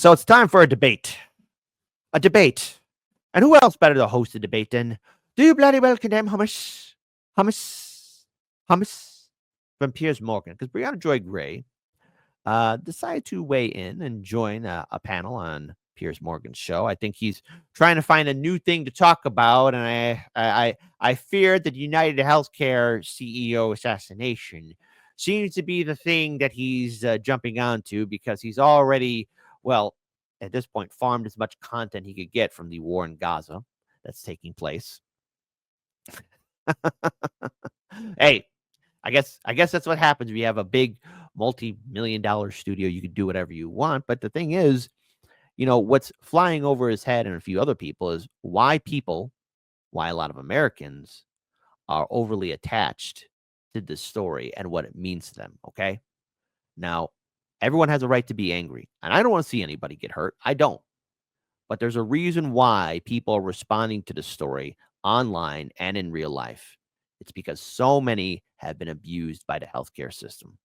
So it's time for a debate. A debate. And who else better to host a debate than do you bloody well condemn hummus? Hummus from Piers Morgan. Because Briahna Joy Gray decided to weigh in and join a panel on Piers Morgan's show. I think he's trying to find a new thing to talk about. And I fear that United Healthcare CEO assassination seems to be the thing that he's jumping onto because he's already, well, at this point, farmed as much content he could get from the war in Gaza that's taking place. Hey, I guess that's what happens if you have a big multi-million-dollar studio. You can do whatever you want. But the thing is, what's flying over his head and a few other people is why a lot of Americans are overly attached to this story and what it means to them. Okay. Now, everyone has a right to be angry, and I don't want to see anybody get hurt. I don't. But there's a reason why people are responding to the story online and in real life. It's because so many have been abused by the healthcare system.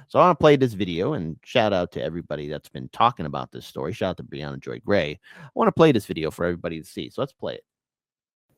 So I want to play this video and shout out to everybody that's been talking about this story. Shout out to Briahna Joy Gray. I want to play this video for everybody to see. So let's play it.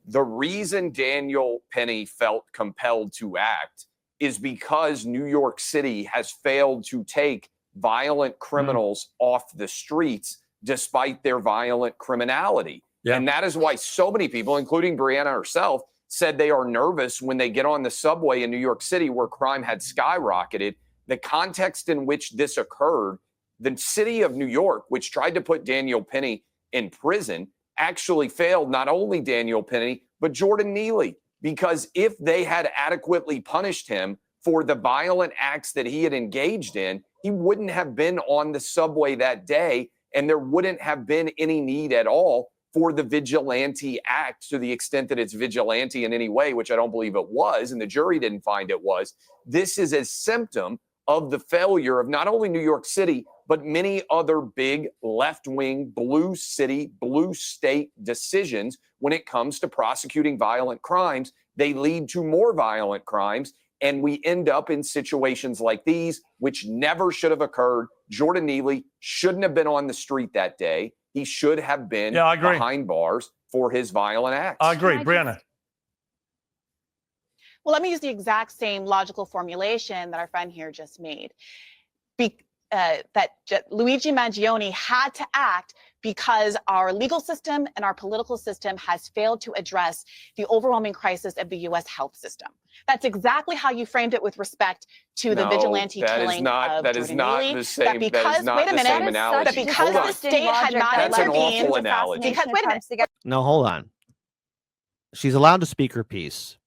The reason Daniel Penny felt compelled to act is because New York City has failed to take violent criminals off the streets despite their violent criminality. Yeah. And that is why so many people, including Briahna herself, said they are nervous when they get on the subway in New York City where crime had skyrocketed. The context in which this occurred, the city of New York, which tried to put Daniel Penny in prison, actually failed not only Daniel Penny, but Jordan Neely. Because if they had adequately punished him for the violent acts that he had engaged in, he wouldn't have been on the subway that day, and there wouldn't have been any need at all for the vigilante act to the extent that it's vigilante in any way, which I don't believe it was, and the jury didn't find it was. This is a symptom of the failure of not only New York City, but many other big left-wing blue city, blue state decisions when it comes to prosecuting violent crimes. They lead to more violent crimes, and we end up in situations like these, which never should have occurred. Jordan Neely shouldn't have been on the street that day. He should have been behind bars for his violent acts. I agree. Briahna. Well, let me use the exact same logical formulation that our friend here just made. Luigi Mangione had to act because our legal system and our political system has failed to address the overwhelming crisis of the U.S. health system. That's exactly how you framed it with respect to the vigilante killing of Jordan Neely. The same, because the state had not intervened. No, hold on. She's allowed to speak her piece,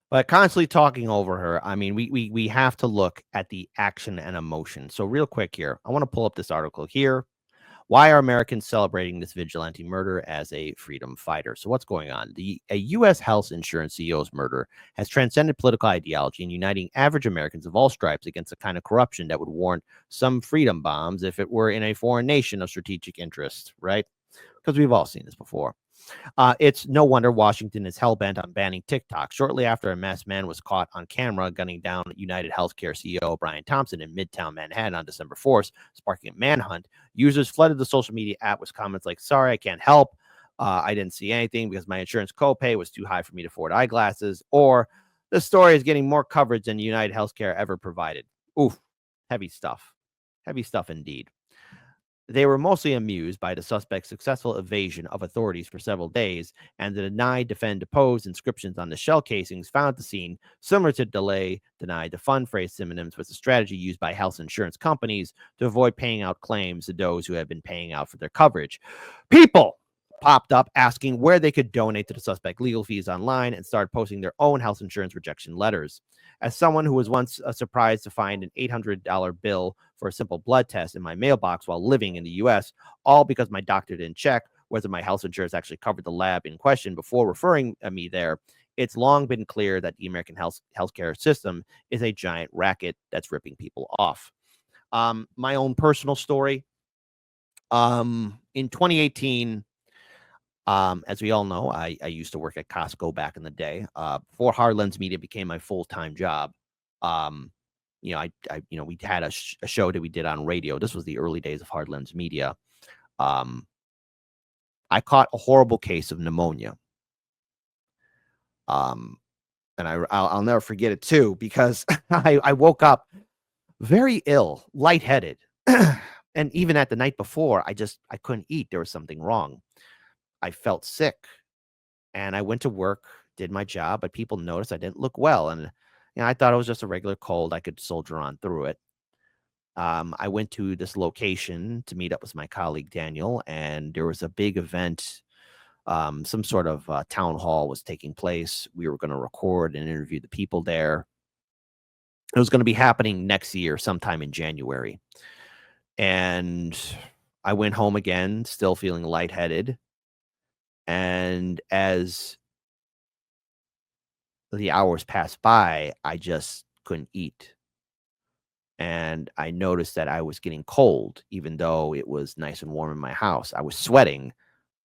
but constantly talking over her. I mean, we have to look at the action and emotion. So real quick here, I want to pull up this article here. Why are Americans celebrating this vigilante murder as a freedom fighter? So what's going on? A U.S. health insurance CEO's murder has transcended political ideology and uniting average Americans of all stripes against a kind of corruption that would warrant some freedom bombs if it were in a foreign nation of strategic interest, right? Because we've all seen this before. It's no wonder Washington is hell-bent on banning TikTok. Shortly after a masked man was caught on camera gunning down United Healthcare CEO Brian Thompson in Midtown Manhattan on December 4th, sparking a manhunt, users flooded the social media app with comments like, "Sorry, I can't help. I didn't see anything because my insurance copay was too high for me to afford eyeglasses," or "The story is getting more coverage than United Healthcare ever provided." Oof, heavy stuff. Heavy stuff indeed. They were mostly amused by the suspect's successful evasion of authorities for several days and the deny, defend, depose inscriptions on the shell casings found at the scene, similar to delay, deny, defund phrase synonyms, was a strategy used by health insurance companies to avoid paying out claims to those who have been paying out for their coverage. People popped up asking where they could donate to the suspect legal fees online and started posting their own health insurance rejection letters. As someone who was once surprised to find an $800 bill for a simple blood test in my mailbox while living in the U.S., all because my doctor didn't check whether my health insurance actually covered the lab in question before referring me there, it's long been clear that the American healthcare system is a giant racket that's ripping people off. My own personal story, in 2018, as we all know, I used to work at Costco back in the day. Before Hard Lens Media became my full-time job, we had a show that we did on radio. This was the early days of Hard Lens Media. I caught a horrible case of pneumonia. And I'll never forget it too, because I woke up very ill, lightheaded. And even at the night before, I couldn't eat. There was something wrong. I felt sick, and I went to work, did my job, but people noticed I didn't look well. And I thought it was just a regular cold. I could soldier on through it. I went to this location to meet up with my colleague Daniel, and there was a big event. Some sort of town hall was taking place. We were going to record and interview the people there. It was going to be happening next year, sometime in January. And I went home again, still feeling lightheaded. And as the hours passed by, I just couldn't eat. And I noticed that I was getting cold, even though it was nice and warm in my house. I was sweating,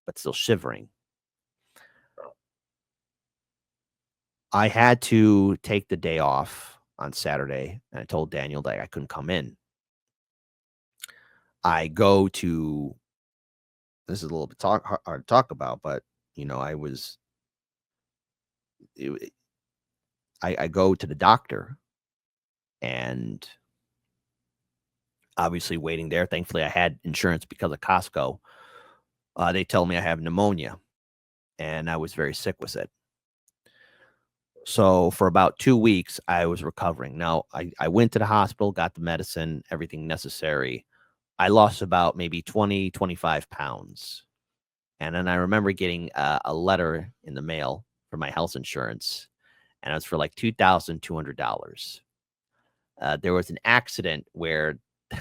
but still shivering. I had to take the day off on Saturday, and I told Daniel that I couldn't come in. I go to, this is a little bit hard to talk about, but I go to the doctor, and obviously waiting there. Thankfully, I had insurance because of Costco. They tell me I have pneumonia, and I was very sick with it. So for about 2 weeks, I was recovering. Now, I went to the hospital, got the medicine, everything necessary. I lost about maybe 20, 25 pounds. And then I remember getting a letter in the mail for my health insurance, and it was for like $2,200. There was an accident where the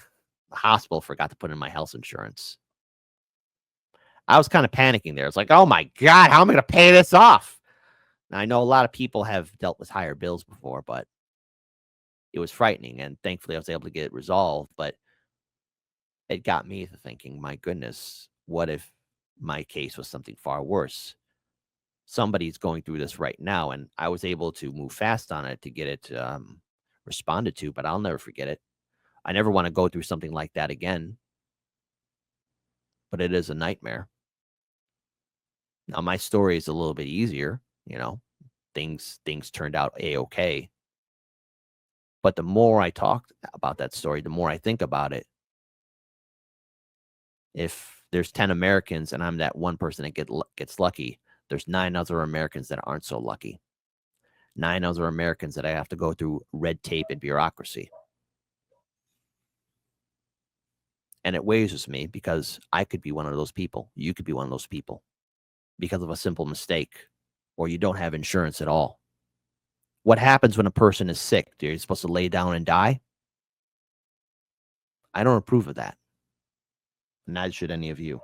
hospital forgot to put in my health insurance. I was kind of panicking there. It's like, oh my God, how am I going to pay this off? Now, I know a lot of people have dealt with higher bills before, but it was frightening. And thankfully, I was able to get it resolved. But it got me to thinking, my goodness, what if my case was something far worse? Somebody's going through this right now. And I was able to move fast on it to get it responded to, but I'll never forget it. I never want to go through something like that again. But it is a nightmare. Now, my story is a little bit easier. Things turned out a-okay. But the more I talk about that story, the more I think about it. If there's 10 Americans and I'm that one person that gets lucky, there's 9 other Americans that aren't so lucky. 9 other Americans that I have to go through red tape and bureaucracy. And it weighs with me because I could be one of those people. You could be one of those people because of a simple mistake, or you don't have insurance at all. What happens when a person is sick? They're supposed to lay down and die? I don't approve of that. Neither should any of you.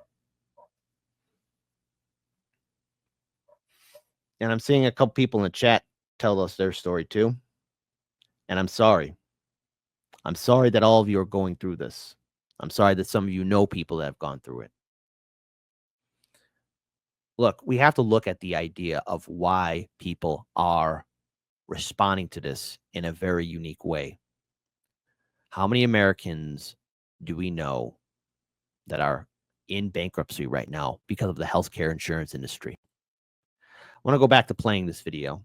And I'm seeing a couple people in the chat tell us their story too. And I'm sorry. I'm sorry that all of you are going through this. I'm sorry that some of you know people that have gone through it. Look, we have to look at the idea of why people are responding to this in a very unique way. How many Americans do we know that are in bankruptcy right now because of the healthcare insurance industry? I want to go back to playing this video.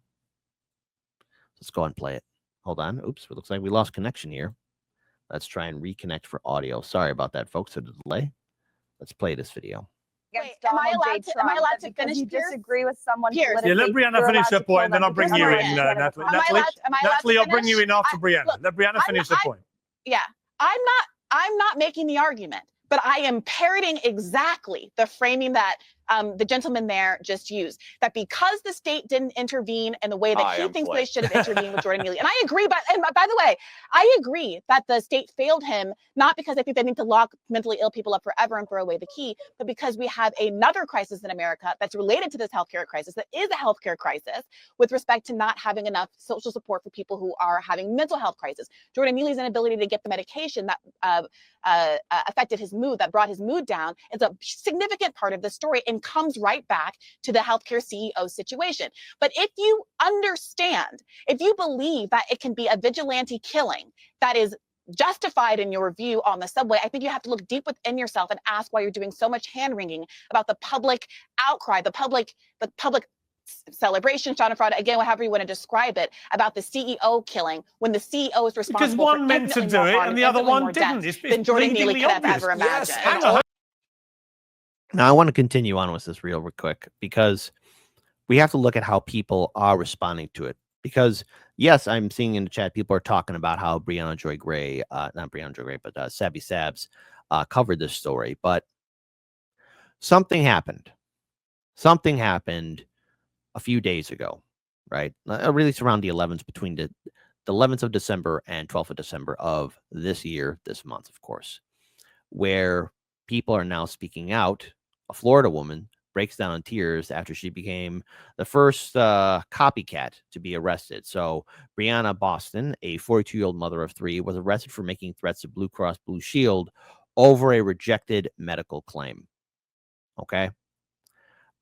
Let's go and play it. Hold on. Oops, it looks like we lost connection here. Let's try and reconnect for audio. Sorry about that, folks, for the delay. Let's play this video. Wait, am I allowed to finish, you Piers? disagree with someone Piers. politically, Yeah, let Briahna you're finish allowed her to point, kill and then them I'll bring because you they're in, innocent. Natalie. Am I allowed Natalie, to I'll bring you finish? in after Briahna. Look, Let Briahna finish her point. Yeah, I'm not making the argument, but I am parroting exactly the framing that the gentleman there just used, that because the state didn't intervene in the way that he thinks they should have intervened with Jordan Neely. And I agree, but by the way, I agree that the state failed him, not because I think they need to lock mentally ill people up forever and throw away the key, but because we have another crisis in America that's related to this healthcare crisis, that is a healthcare crisis with respect to not having enough social support for people who are having mental health crisis. Jordan Neely's inability to get the medication that affected his mood, that brought his mood down, is a significant part of the story and comes right back to the healthcare CEO situation. But if you understand, if you believe that it can be a vigilante killing that is justified in your view on the subway, I think you have to look deep within yourself and ask why you're doing so much hand wringing about the public outcry, the public celebration, Schadenfreude, again, however you want to describe it, about the CEO killing when the CEO is responsible Because one for meant to infinitely do more it harm and the other infinitely one more didn't. deaths It's than Jordan Neely blatantly could have obvious. ever Yes, imagined. and Now, I want to continue on with this real quick because we have to look at how people are responding to it. Because, yes, I'm seeing in the chat, people are talking about how Briahna Joy Gray, not Briahna Joy Gray, but Savvy Sabs covered this story. But something happened. Something happened a few days ago, right? Released around the 11th, between the 11th of December and 12th of December of this year, this month, of course, where people are now speaking out. A Florida woman breaks down in tears after she became the first copycat to be arrested. So Briahna Boston, a 42-year-old mother of 3, was arrested for making threats to Blue Cross Blue Shield over a rejected medical claim. Okay.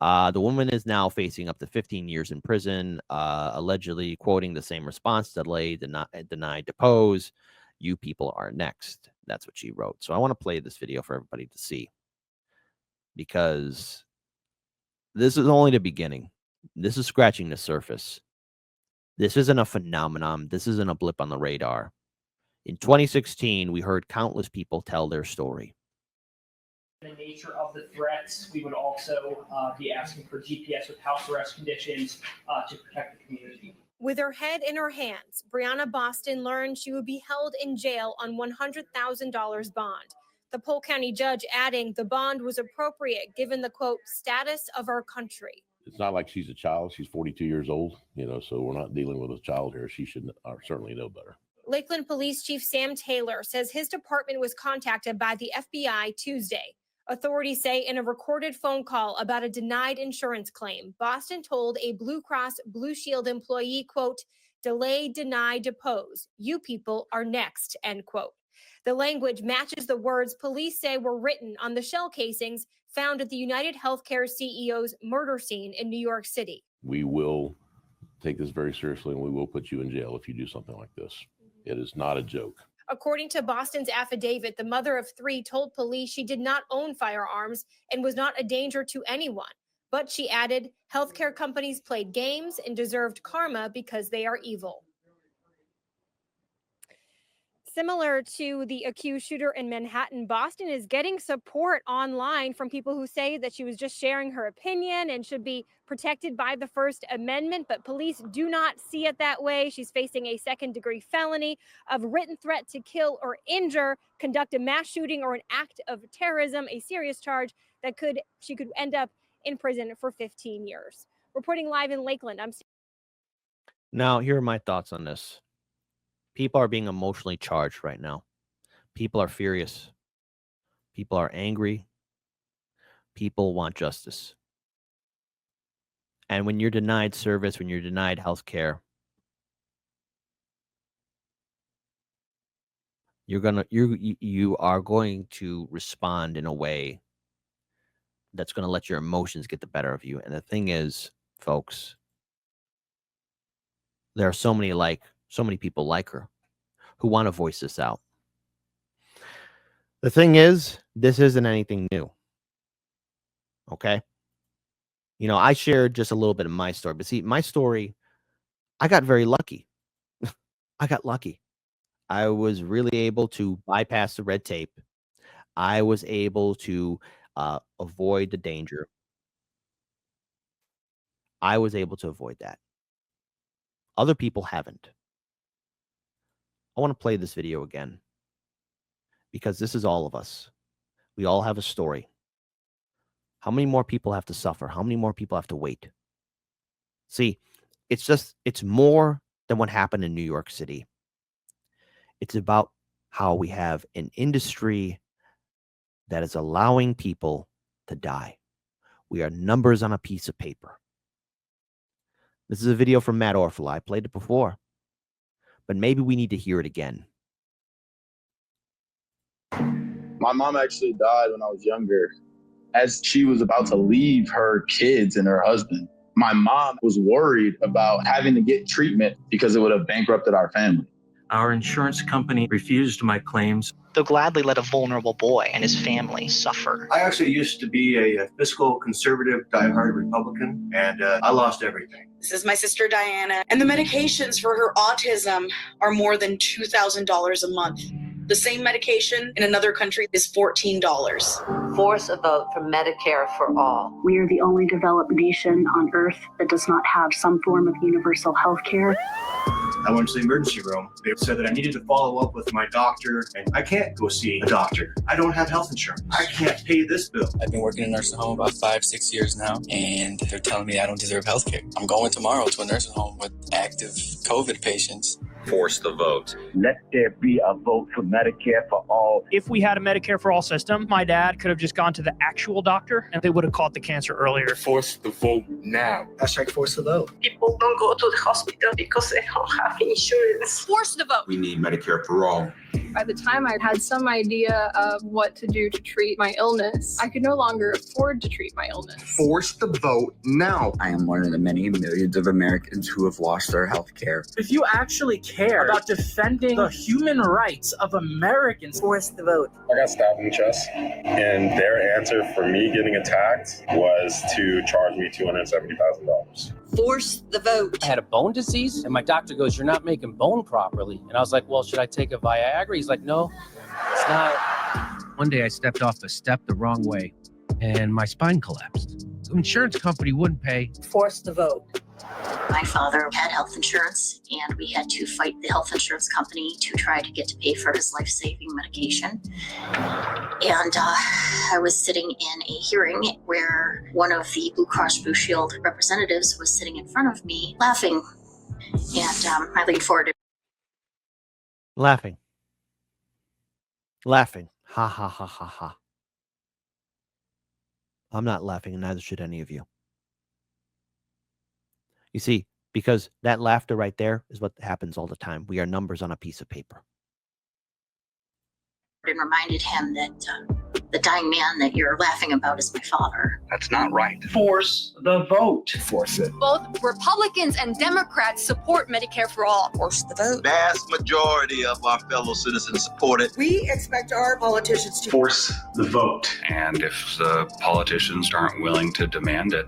The woman is now facing up to 15 years in prison, allegedly quoting the same response: delay, deny, depose. You people are next. That's what she wrote. So I want to play this video for everybody to see, because this is only the beginning. This is scratching the surface. This isn't a phenomenon. This isn't a blip on the radar. In 2016, we heard countless people tell their story. The nature of the threats, we would also be asking for GPS with house arrest conditions to protect the community. With her head in her hands, Briahna Boston learned she would be held in jail on $100,000 bond. The Polk County judge adding the bond was appropriate given the, quote, status of our country. It's not like she's a child. She's 42 years old, so we're not dealing with a child here. She should certainly know better. Lakeland Police Chief Sam Taylor says his department was contacted by the FBI Tuesday. Authorities say in a recorded phone call about a denied insurance claim, Boston told a Blue Cross Blue Shield employee, quote, delay, deny, depose. You people are next, end quote. The language matches the words police say were written on the shell casings found at the United Healthcare CEO's murder scene in New York City. We will take this very seriously, and we will put you in jail if you do something like this. It is not a joke. According to Boston's affidavit, the mother of 3 told police she did not own firearms and was not a danger to anyone. But she added, healthcare companies played games and deserved karma because they are evil. Similar to the accused shooter in Manhattan, Boston is getting support online from people who say that she was just sharing her opinion and should be protected by the First Amendment, but police do not see it that way. She's facing a second-degree felony of written threat to kill or injure, conduct a mass shooting, or an act of terrorism, a serious charge that she could end up in prison for 15 years. Reporting live in Lakeland, Now, here are my thoughts on this. People are being emotionally charged right now. People are furious. People are angry. People want justice. And when you're denied service, when you're denied health care, you are going to respond in a way that's going to let your emotions get the better of you. And the thing is, folks, there are so many people like her who want to voice this out. The thing is, this isn't anything new. Okay? I shared just a little bit of my story. But see, my story, I got very lucky. I got lucky. I was really able to bypass the red tape. I was able to avoid the danger. I was able to avoid that. Other people haven't. I want to play this video again because this is all of us. We all have a story. How many more people have to suffer? How many more people have to wait? See, it's more than what happened in New York City. It's about how we have an industry that is allowing people to die. We are numbers on a piece of paper. This is a video from Matt Orfala. I played it before, but maybe we need to hear it again. My mom actually died when I was younger. As she was about to leave her kids and her husband, my mom was worried about having to get treatment because it would have bankrupted our family. Our insurance company refused my claims. They'll gladly let a vulnerable boy and his family suffer. I actually used to be a fiscal conservative, diehard Republican, and I lost everything. This is my sister Diana, and the medications for her autism are more than $2,000 a month. The same medication in another country is $14. Force a vote for Medicare for all. We are the only developed nation on Earth that does not have some form of universal health care. I went to the emergency room. They said that I needed to follow up with my doctor, and I can't go see a doctor. I don't have health insurance. I can't pay this bill. I've been working in a nursing home about 5-6 years now, and they're telling me I don't deserve health care. I'm going tomorrow to a nursing home with active COVID patients. Force the vote. Let there be a vote for Medicare for all. If we had a Medicare for all system, my dad could have just gone to the actual doctor and they would have caught the cancer earlier. Force the vote now. Hashtag force the vote. People don't go to the hospital because they don't have insurance. Force the vote. We need Medicare for all. By the time I had some idea of what to do to treat my illness, I could no longer afford to treat my illness. Force the vote now. I am one of the many millions of Americans who have lost their health care. If you actually care about defending the human rights of Americans, force the vote. I got stabbed in the chest, and their answer for me getting attacked was to charge me $270,000. Force the vote. I had a bone disease, and my doctor goes, "You're not making bone properly." And I was like, "Well, should I take a Viagra?" He's like, "No, it's not." One day I stepped off the step the wrong way, and my spine collapsed. The insurance company wouldn't pay. Force the vote. My father had health insurance, and we had to fight the health insurance company to try to get to pay for his life-saving medication. And I was sitting in a hearing where one of the Blue Cross Blue Shield representatives was sitting in front of me laughing. And I leaned forward. Laughing. Laughing. Ha, ha, ha, ha, ha. I'm not laughing, and neither should any of you. You see, because that laughter right there is what happens all the time. We are numbers on a piece of paper. And reminded him that the dying man that you're laughing about is my father. That's not right. force the vote. Force it. Both Republicans and Democrats support Medicare for all. Force the vote. Vast majority of our fellow citizens support it. We expect our politicians to Force the vote. And if the politicians aren't willing to demand it,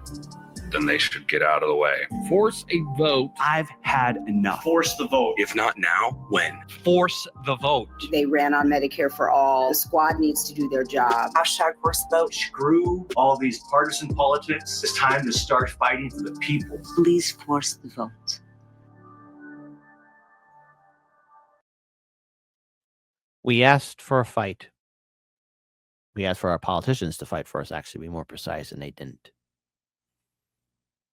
then they should get out of the way. Force a vote. I've had enough. Force the vote. If not now, when? Force the vote. They ran on Medicare for all. The squad needs to do their job. Hashtag force the vote. Screw all these partisan politics. It's time to start fighting for the people. Please force the vote. We asked for a fight. We asked for our politicians to fight for us, actually, to be more precise, and they didn't.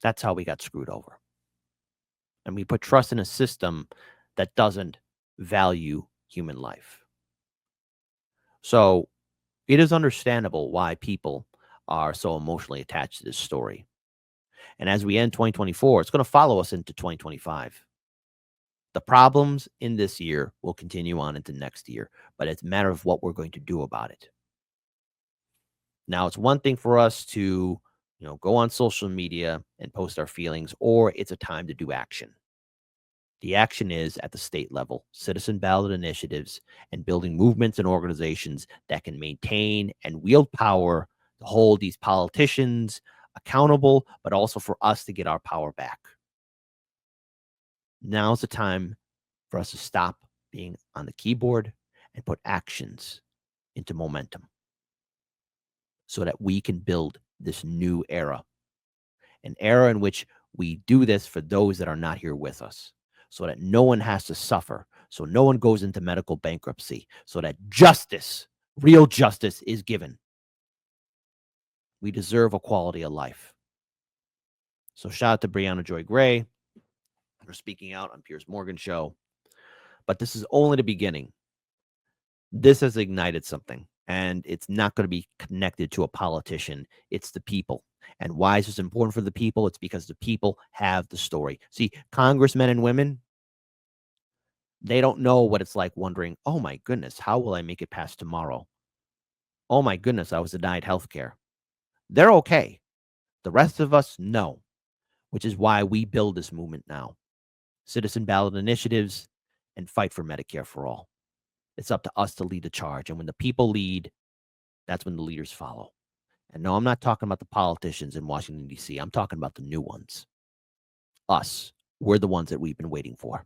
That's how we got screwed over. And we put trust in a system that doesn't value human life. So it is understandable why people are so emotionally attached to this story. And as we end 2024, it's going to follow us into 2025. The problems in this year will continue on into next year, but it's a matter of what we're going to do about it. Now, it's one thing for us to go on social media and post our feelings, or it's a time to do action. The action is at the state level, citizen ballot initiatives, and building movements and organizations that can maintain and wield power to hold these politicians accountable, but also for us to get our power back. Now's the time for us to stop being on the keyboard and put actions into momentum so that we can build this new era, an era in which we do this for those that are not here with us, so that no one has to suffer, so no one goes into medical bankruptcy, so that justice, real justice, is given. We deserve a quality of life. So shout out to Briahna Joy Gray for speaking out on Piers Morgan show. But this is only the beginning. This has ignited something. And it's not going to be connected to a politician. It's the people. And why is this important for the people? It's because the people have the story. See, congressmen and women, they don't know what it's like wondering, oh my goodness, how will I make it past tomorrow? Oh my goodness, I was denied health care. They're okay. The rest of us, no. Which is why we build this movement now. Citizen ballot initiatives and fight for Medicare for all. It's up to us to lead the charge. And when the people lead, that's when the leaders follow. And no, I'm not talking about the politicians in Washington, D.C. I'm talking about the new ones. Us. We're the ones that we've been waiting for.